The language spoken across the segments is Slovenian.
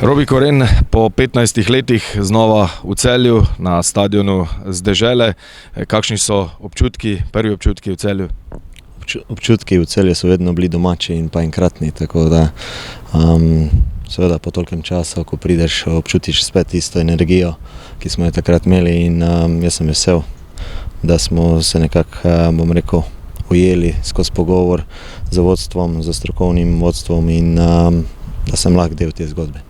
Robi Koren po 15 letih znova v Celju na stadionu z Dežele. Kakšni so občutki, prvi občutki v Celju? Občutki v Celju so vedno bili domači in pa enkratni, tako da seveda po tolkem času, ko prideš, občutiš spet isto energijo, ki smo jo takrat imeli, in jaz sem vesel, da smo se nekako, ujeli skozi pogovor z vodstvom, z strokovnim vodstvom, in da sem lahko del te zgodbe.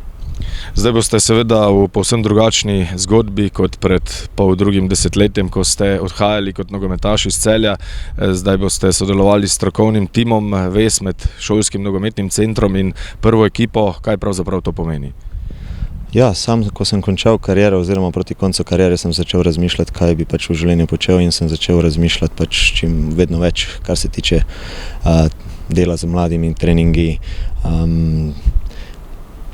Zdaj boste seveda v povsem drugačni zgodbi kot pred drugim desetletjem, ko ste odhajali kot nogometaš iz Celja. Zdaj boste sodelovali s strokovnim timom, vez med šolskim nogometnim centrom in prvo ekipo. Kaj pravzaprav to pomeni? Ja, sam, ko sem končal kariero oziroma proti koncu kariere, sem začel razmišljati, kaj bi v življenju počel, in sem začel razmišljati čim vedno več, kar se tiče dela z mladimi, treningi.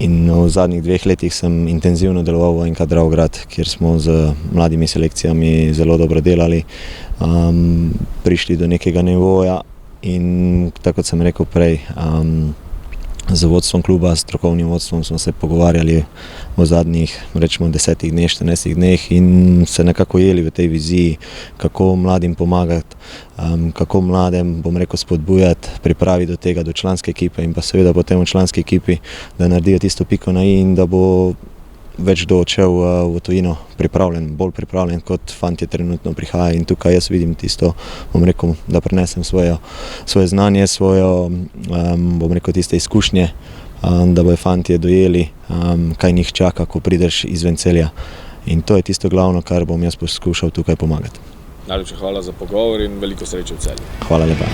In v zadnjih 2 letih sem intenzivno deloval v NK Dravograd, kjer smo z mladimi selekcijami zelo dobro delali, prišli do nekega nivoja, in tako kot sem rekel prej, z vodstvom kluba, strokovnim vodstvom smo se pogovarjali v zadnjih, rečemo, 10 dneh, 14 dneh, in se nekako ujeli v tej viziji, kako mladim pomagati, kako mladem, spodbujati, pripraviti do tega, do članske ekipe, in pa seveda potem v članski ekipi, da naredijo tisto piko na i in da bo več kdo odšel v tujino pripravljen, bolj pripravljen kot fantje trenutno prihaja. In tukaj jaz vidim tisto, da prinesem svoje znanje, tiste izkušnje, da bojo fantje dojeli, kaj njih čaka, ko prideš izven Celja. In to je tisto glavno, kar bom jaz poskušal tukaj pomagati. Najlepša hvala za pogovor in veliko sreče v Celju. Hvala lepa.